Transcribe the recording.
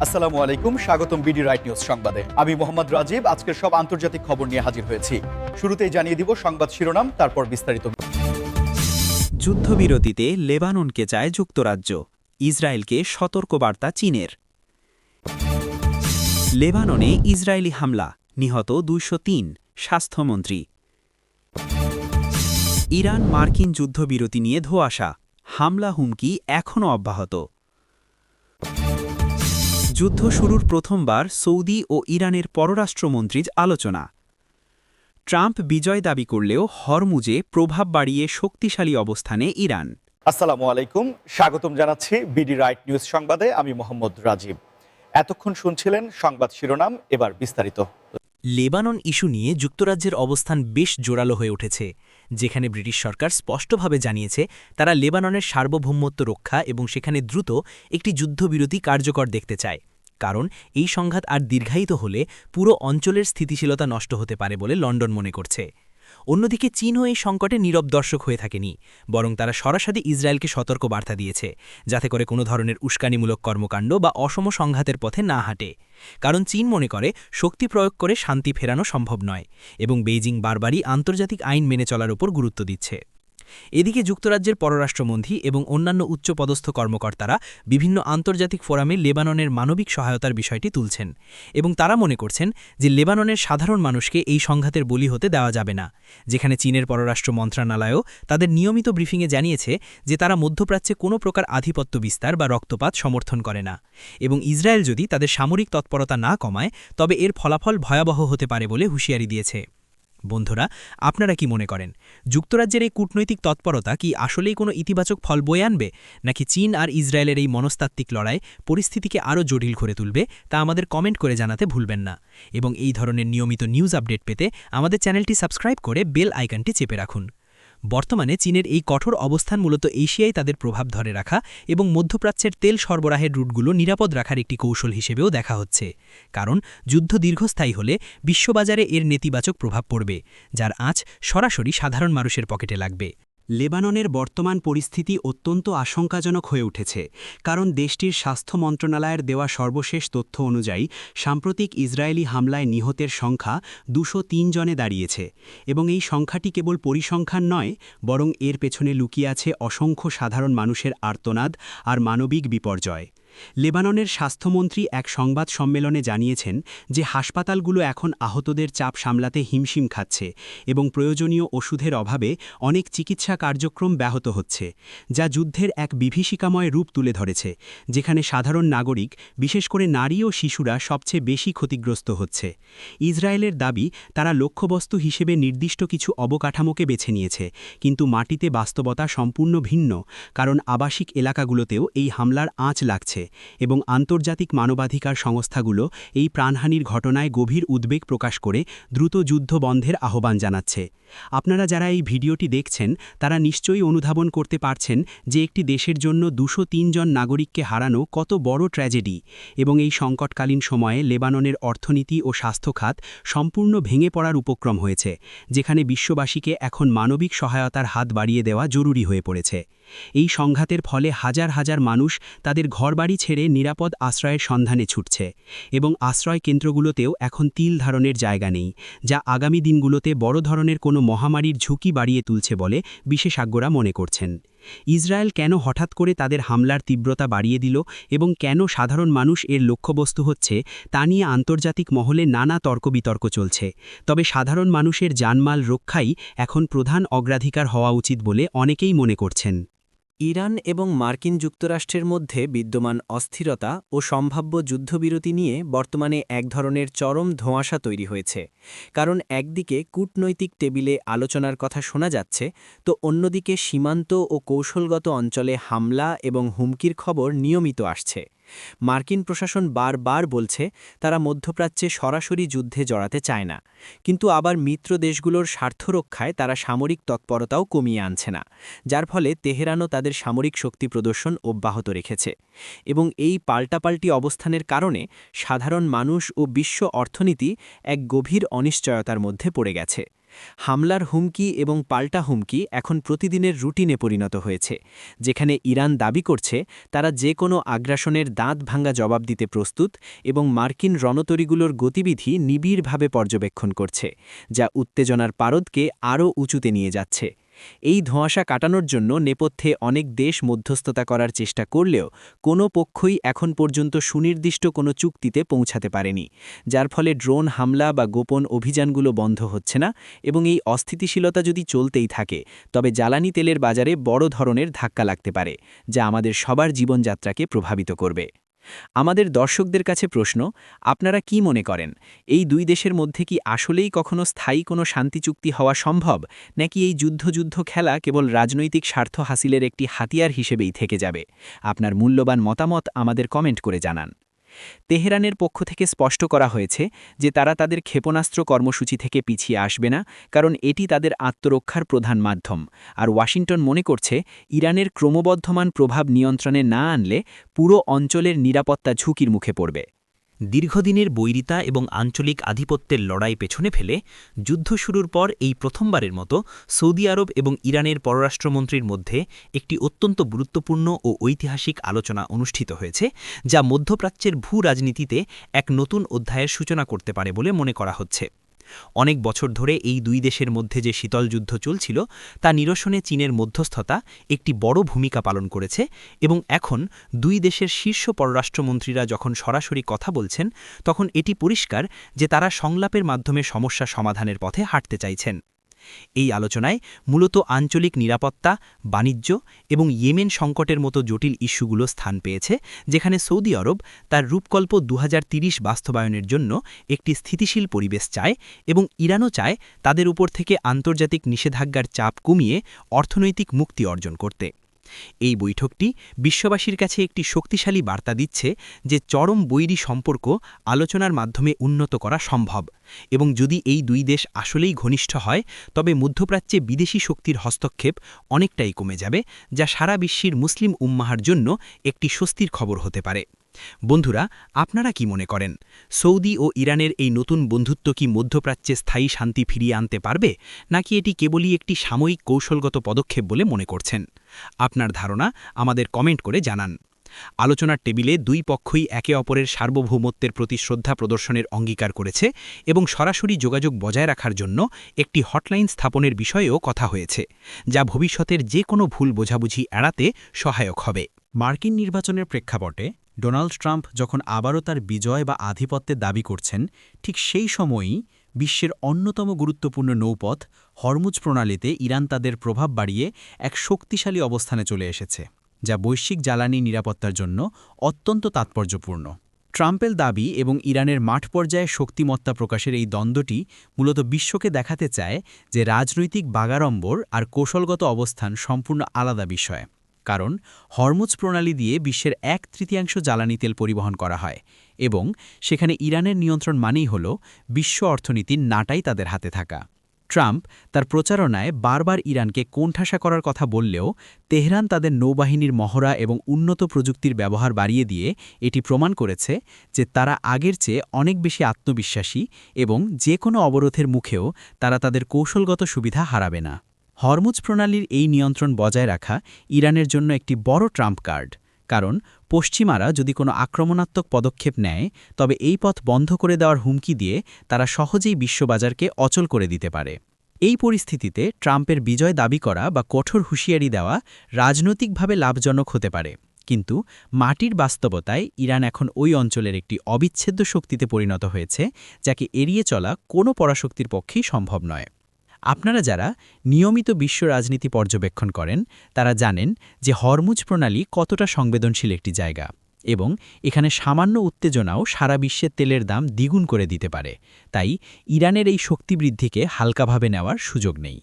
আসসালামু আলাইকুম, স্বাগতম বিডি রাইট নিউজ সংবাদে। আমি মোহাম্মদ রাজীব আজকের সব আন্তর্জাতিক খবর নিয়ে হাজির হয়েছি। শুরুতেই জানিয়ে দিব সংবাদ শিরোনাম, তারপর বিস্তারিত। যুদ্ধবিরতিতে লেবাননকে চায় যুক্তরাজ্য, ইসরায়েলকে সতর্কবার্তা চীনের। লেবাননে ইসরায়েলি হামলা, নিহত ২০৩, স্বাস্থ্যমন্ত্রী। ইরান মার্কিন যুদ্ধবিরতি নিয়ে ধোঁয়াশা, হামলা হুমকি এখনও অব্যাহত। যুদ্ধ শুরুর প্রথমবার সৌদি ও ইরানের পররাষ্ট্রমন্ত্রীর আলোচনা। ট্রাম্প বিজয় দাবি করলেও হরমুজে প্রভাব বাড়িয়ে শক্তিশালী অবস্থানে ইরান। আসসালামু আলাইকুম, স্বাগতম জানাচ্ছি বিডি রাইট নিউজ সংবাদে। আমি মোহাম্মদ রাজীব। এতক্ষণ শুনছিলেন সংবাদ শিরোনাম, এবার বিস্তারিত। লেবানন ইস্যু নিয়ে যুক্তরাজ্যের অবস্থান বেশ জোরালো হয়ে উঠেছে, যেখানে ব্রিটিশ সরকার স্পষ্টভাবে জানিয়েছে তারা লেবাননের সার্বভৌমত্ব রক্ষা এবং সেখানে দ্রুত একটি যুদ্ধবিরতি কার্যকর দেখতে চায়। কারণ এই সংঘাত আর দীর্ঘায়িত হলে পুরো অঞ্চলের স্থিতিশীলতা নষ্ট হতে পারে বলে লন্ডন মনে করছে। অন্যদিকে চীনও এই সংকটে নীরব দর্শক হয়ে থাকেনি, বরং তারা সরাসরি ইসরায়েলকে সতর্ক বার্তা দিয়েছে, যাতে করে কোনো ধরনের উস্কানিমূলক কর্মকাণ্ড বা অসম সংঘাতের পথে না হাঁটে। কারণ চীন মনে করে শক্তি প্রয়োগ করে শান্তি ফেরানো সম্ভব নয়, এবং বেইজিং বারবারই আন্তর্জাতিক আইন মেনে চলার উপর গুরুত্ব দিচ্ছে। এদিকে যুক্তরাজ্যের পররাষ্ট্রমন্ত্রী এবং অন্যান্য উচ্চপদস্থ কর্মকর্তারা বিভিন্ন আন্তর্জাতিক ফোরামে লেবাননের মানবিক সহায়তার বিষয়টি তুলছেন, এবং তারা মনে করছেন যে লেবাননের সাধারণ মানুষকে এই সংঘাতের বলি হতে দেওয়া যাবে না। যেখানে চীনের পররাষ্ট্র মন্ত্রণালয়ও তাদের নিয়মিত ব্রিফিংয়ে জানিয়েছে যে তারা মধ্যপ্রাচ্যে কোনো প্রকার আধিপত্য বিস্তার বা রক্তপাত সমর্থন করে না, এবং ইসরায়েল যদি তাদের সামরিক তৎপরতা না কমায় তবে এর ফলাফল ভয়াবহ হতে পারে বলে হুঁশিয়ারি দিয়েছে। বন্ধুরা, আপনারা কি মনে করেন, যুক্তরাজ্যের এই কূটনৈতিক তৎপরতা কি আসলেই কোনো ইতিবাচক ফল বয়ে আনবে, নাকি চীন আর ইসরায়েলের এই মনস্তাত্ত্বিক লড়াই পরিস্থিতিকে আরও জটিল করে তুলবে, তা আমাদের কমেন্ট করে জানাতে ভুলবেন না। এবং এই ধরনের নিয়মিত নিউজ আপডেট পেতে আমাদের চ্যানেলটি সাবস্ক্রাইব করে বেল আইকনটি চেপে রাখুন। বর্তমানে চীনের এই কঠোর অবস্থান মূলত এশিয়ায় তাদের প্রভাব ধরে রাখা এবং মধ্যপ্রাচ্যের তেল সরবরাহের রুটগুলো নিরাপদ রাখার একটি কৌশল হিসেবেও দেখা হচ্ছে। কারণ যুদ্ধ দীর্ঘস্থায়ী হলে বিশ্ববাজারে এর নেতিবাচক প্রভাব পড়বে, যার আঁচ সরাসরি সাধারণ মানুষের পকেটে লাগবে। লেবাননের বর্তমান পরিস্থিতি অত্যন্ত আশঙ্কাজনক হয়ে উঠেছে, কারণ দেশটির স্বাস্থ্য মন্ত্রণালয়ের দেওয়া সর্বশেষ তথ্য অনুযায়ী সাম্প্রতিক ইসরায়েলি হামলায় নিহতের সংখ্যা ২০৩ জনে দাঁড়িয়েছে, এবং এই সংখ্যাটি কেবল পরিসংখ্যান নয়, বরং এর পেছনে লুকিয়ে আছে অসংখ্য সাধারণ মানুষের আর্তনাদ আর মানবিক বিপর্যয়। লেবাননের স্বাস্থ্যমন্ত্রী এক সংবাদ সম্মেলনে জানিয়েছেন যে হাসপাতালগুলো এখন আহতদের চাপ সামলাতে হিমশিম খাচ্ছে, এবং প্রয়োজনীয় ওষুধের অভাবে অনেক চিকিৎসা কার্যক্রম ব্যাহত হচ্ছে, যা যুদ্ধের এক বিভীষিকাময় রূপ তুলে ধরেছে, যেখানে সাধারণ নাগরিক, বিশেষ করে নারী ও শিশুরা সবচেয়ে বেশি ক্ষতিগ্রস্ত হচ্ছে। ইসরায়েলের দাবি তারা লক্ষ্যবস্তু হিসেবে নির্দিষ্ট কিছু অবকাঠামোকে বেছে নিয়েছে, কিন্তু মাটিতে বাস্তবতা সম্পূর্ণ ভিন্ন, কারণ আবাসিক এলাকাগুলোতেও এই হামলার আঁচ লাগছে, এবং আন্তর্জাতিক মানবাধিকার সংস্থাগুলো এই প্রাণহানির ঘটনায় গভীর উদ্বেগ প্রকাশ করে দ্রুত যুদ্ধ বন্ধের আহ্বান জানাচ্ছে। আপনারা যারা এই ভিডিওটি দেখছেন তারা নিশ্চয়ই অনুধাবন করতে পারছেন যে একটি দেশের জন্য ২০৩ জন নাগরিককে হারানো কত বড় ট্র্যাজেডি, এবং এই সংকটকালীন সময়ে লেবাননের অর্থনীতি ও স্বাস্থ্য খাত সম্পূর্ণ ভেঙে পড়ার উপক্রম হয়েছে, যেখানে বিশ্ববাসীকে এখন মানবিক সহায়তার হাত বাড়িয়ে দেওয়া জরুরি হয়ে পড়েছে। এই সংঘাতের ফলে হাজার হাজার মানুষ তাদের ঘরবাড়ি ছেড়ে নিরাপদ আশ্রয়ের সন্ধানে ছুটছে, এবং আশ্রয় কেন্দ্রগুলোতেও এখন তিল ধারণের জায়গা নেই, যা আগামী দিনগুলোতে বড় ধরনের কোনো মহামারীর ঝুঁকি বাড়িয়ে তুলছে বলে বিশেষজ্ঞরা মনে করছেন। ইসরায়েল কেন হঠাৎ করে তাদের হামলার তীব্রতা বাড়িয়ে দিল এবং কেন সাধারণ মানুষ এর লক্ষ্যবস্তু হচ্ছে, তা নিয়ে আন্তর্জাতিক মহলে নানা তর্ক-বিতর্ক চলছে। তবে সাধারণ মানুষের জানমাল রক্ষাই এখন প্রধান অগ্রাধিকার হওয়া উচিত বলে অনেকেই মনে করছেন। ইরান এবং মার্কিন যুক্তরাষ্ট্রের মধ্যে বিদ্যমান অস্থিরতা ও সম্ভাব্য যুদ্ধবিরতি নিয়ে বর্তমানে এক ধরনের চরম ধোঁয়াশা তৈরি হয়েছে। কারণ একদিকে কূটনৈতিক টেবিলে আলোচনার কথা শোনা যাচ্ছে, তো অন্যদিকে সীমান্ত ও কৌশলগত অঞ্চলে হামলা এবং হুমকির খবর নিয়মিত আসছে। মার্কিন প্রশাসন বারবার বলছে তারা মধ্যপ্রাচ্যে সরাসরি যুদ্ধে জড়াতে চায় না, কিন্তু আবার মিত্র দেশগুলোর স্বার্থ রক্ষায় তারা সামরিক তৎপরতাও কমিয়ে আনছে না, যার ফলে তেহরানও তাদের সামরিক শক্তি প্রদর্শন অব্যাহত রেখেছে। এবং এই পাল্টাপাল্টি অবস্থানের কারণে সাধারণ মানুষ ও বিশ্ব অর্থনীতি এক গভীর অনিশ্চয়তার মধ্যে পড়ে গেছে। হামলার হুমকি এবং পাল্টা হুমকি এখন প্রতিদিনের রুটিনে পরিণত হয়েছে, যেখানে ইরান দাবি করছে তারা যে কোনো আগ্রাসনের দাঁত ভাঙা জবাব দিতে প্রস্তুত এবং মার্কিন রণতরীগুলোর গতিবিধি নিবিড়ভাবে পর্যবেক্ষণ করছে, যা উত্তেজনার পারদকে আরও উঁচুতে নিয়ে যাচ্ছে। এই ধোঁয়াশা কাটানোর জন্য নেপথ্যে অনেক দেশ মধ্যস্থতা করার চেষ্টা করলেও কোনো পক্ষই এখন পর্যন্ত সুনির্দিষ্ট কোনো চুক্তিতে পৌঁছাতে পারেনি, যার ফলে ড্রোন হামলা বা গোপন অভিযানগুলো বন্ধ হচ্ছে না এবং এই অস্থিতিশীলতা যদি চলতেই থাকে তবে জ্বালানি তেলের বাজারে বড় ধরনের ধাক্কা লাগতে পারে, যা আমাদের সবার জীবনযাত্রাকে প্রভাবিত করবে। আমাদের দর্শকদের কাছে প্রশ্ন, আপনারা কি মনে করেন, এই দুই দেশের মধ্যে কি আসলেই কখনো স্থায়ী কোনো শান্তি চুক্তি হওয়া সম্ভব, নাকি এই যুদ্ধ খেলা কেবল রাজনৈতিক স্বার্থ হাসিলের একটি হাতিয়ার হিসেবেই থেকে যাবে? আপনার মূল্যবান মতামত আমাদের কমেন্ট করে জানান। তেহরানের পক্ষ থেকে স্পষ্ট করা হয়েছে যে তারা তাদের ক্ষেপণাস্ত্র কর্মসূচি থেকে পিছিয়ে আসবে না, কারণ এটি তাদের আত্মরক্ষার প্রধান মাধ্যম। আর ওয়াশিংটন মনে করছে ইরানের ক্রমবর্ধমান প্রভাব নিয়ন্ত্রণে না আনলে পুরো অঞ্চলের নিরাপত্তা ঝুঁকির মুখে পড়বে। দীর্ঘদিনের বৈরিতা এবং আঞ্চলিক আধিপত্যের লড়াই পেছনে ফেলে যুদ্ধ শুরুর পর এই প্রথমবারের মতো সৌদি আরব এবং ইরানের পররাষ্ট্রমন্ত্রীর মধ্যে একটি অত্যন্ত গুরুত্বপূর্ণ ও ঐতিহাসিক আলোচনা অনুষ্ঠিত হয়েছে, যা মধ্যপ্রাচ্যের ভূ-রাজনীতিতে এক নতুন অধ্যায়ের সূচনা করতে পারে বলে মনে করা হচ্ছে। অনেক বছর ধরে এই দুই দেশের মধ্যে যে শীতল যুদ্ধ চলছিল তা নিরসনে চীনের মধ্যস্থতা একটি বড় ভূমিকা পালন করেছে এবং এখন দুই দেশের শীর্ষ পররাষ্ট্রমন্ত্রীরা যখন সরাসরি কথা বলছেন তখন এটি পরিষ্কার যে তারা সংলাপের মাধ্যমে সমস্যা সমাধানের পথে হাঁটতে চাইছেন। এই আলোচনায় মূলত আঞ্চলিক নিরাপত্তা, বাণিজ্য এবং ইয়েমেন সংকটের মতো জটিল ইস্যুগুলো স্থান পেয়েছে, যেখানে সৌদি আরব তার রূপকল্প 2030 বাস্তবায়নের জন্য একটি স্থিতিশীল পরিবেশ চায় এবং ইরানও চায় তাদের উপর থেকে আন্তর্জাতিক নিষেধাজ্ঞার চাপ কমিয়ে অর্থনৈতিক মুক্তি অর্জন করতে। এই বৈঠকটি বিশ্ববাসীর কাছে একটি শক্তিশালী বার্তা দিচ্ছে যে চরম বৈরী সম্পর্ক আলোচনার মাধ্যমে উন্নত করা সম্ভব এবং যদি এই দুই দেশ আসলেই ঘনিষ্ঠ হয় তবে মধ্যপ্রাচ্যে বিদেশি শক্তির হস্তক্ষেপ অনেকটাই কমে যাবে, যা সারা বিশ্বের মুসলিম উম্মাহার জন্য একটি স্বস্তির খবর হতে পারে। বন্ধুরা, আপনারা কি মনে করেন, সৌদি ও ইরানের এই নতুন বন্ধুত্ব কি মধ্যপ্রাচ্যে স্থায়ী শান্তি ফিরিয়ে আনতে পারবে, নাকি এটি কেবলই একটি সাময়িক কৌশলগত পদক্ষেপ বলে মনে করছেন? আপনার ধারণা আমাদের কমেন্ট করে জানান। আলোচনার টেবিলে দুই পক্ষই একে অপরের সার্বভৌমত্বের প্রতি শ্রদ্ধা প্রদর্শনের অঙ্গীকার করেছে এবং সরাসরি যোগাযোগ বজায় রাখার জন্য একটি হটলাইন স্থাপনের বিষয়েও কথা হয়েছে, যা ভবিষ্যতের যে কোনো ভুল বোঝাবুঝি এড়াতে সহায়ক হবে। মার্কিন নির্বাচনের প্রেক্ষাপটে ডোনাল্ড ট্রাম্প যখন আবারও তার বিজয় বা আধিপত্যের দাবি করছেন, ঠিক সেই সময়ই বিশ্বের অন্যতম গুরুত্বপূর্ণ নৌপথ হরমুজ প্রণালীতে ইরান তাদের প্রভাব বাড়িয়ে এক শক্তিশালী অবস্থানে চলে এসেছে, যা বৈশ্বিক জ্বালানি নিরাপত্তার জন্য অত্যন্ত তাৎপর্যপূর্ণ। ট্রাম্পের দাবি এবং ইরানের মাঠ পর্যায়ে শক্তিমত্তা প্রকাশের এই দ্বন্দ্বটি মূলত বিশ্বকে দেখাতে চায় যে রাজনৈতিক বাগাড়ম্বর আর কৌশলগত অবস্থান সম্পূর্ণ আলাদা বিষয়। কারণ হরমুজ প্রণালী দিয়ে বিশ্বের 1/3 জ্বালানি তেল পরিবহন করা হয় এবং সেখানে ইরানের নিয়ন্ত্রণ মানেই হল বিশ্ব অর্থনীতির নাটাই তাদের হাতে থাকা। ট্রাম্প তার প্রচারণায় বারবার ইরানকে কোণঠাসা করার কথা বললেও তেহরান তাদের নৌবাহিনীর মহড়া এবং উন্নত প্রযুক্তির ব্যবহার বাড়িয়ে দিয়ে এটি প্রমাণ করেছে যে তারা আগের চেয়ে অনেক বেশি আত্মবিশ্বাসী এবং যে কোনো অবরোধের মুখেও তারা তাদের কৌশলগত সুবিধা হারাবে না। হরমুজ প্রণালীর এই নিয়ন্ত্রণ বজায় রাখা ইরানের জন্য একটি বড় ট্রাম্প কার্ড, কারণ পশ্চিমারা যদি কোনো আক্রমণাত্মক পদক্ষেপ নেয় তবে এই পথ বন্ধ করে দেওয়ার হুমকি দিয়ে তারা সহজেই বিশ্ববাজারকে অচল করে দিতে পারে। এই পরিস্থিতিতে ট্রাম্পের বিজয় দাবি করা বা কঠোর হুঁশিয়ারি দেওয়া রাজনৈতিকভাবে লাভজনক হতে পারে, কিন্তু মাটির বাস্তবতায় ইরান এখন ওই অঞ্চলের একটি অবিচ্ছেদ্য শক্তিতে পরিণত হয়েছে, যাকে এড়িয়ে চলা কোনো পরাশক্তির পক্ষেই সম্ভব নয়। আপনারা যারা নিয়মিত বিশ্ব রাজনীতি পর্যবেক্ষণ করেন তারা জানেন যে হরমুজ প্রণালী কতটা সংবেদনশীল একটি জায়গা এবং এখানে সামান্য উত্তেজনাও সারা বিশ্বের তেলের দাম দ্বিগুণ করে দিতে পারে। তাই ইরানের এই শক্তিবৃদ্ধিকে হালকাভাবে নেওয়ার সুযোগ নেই।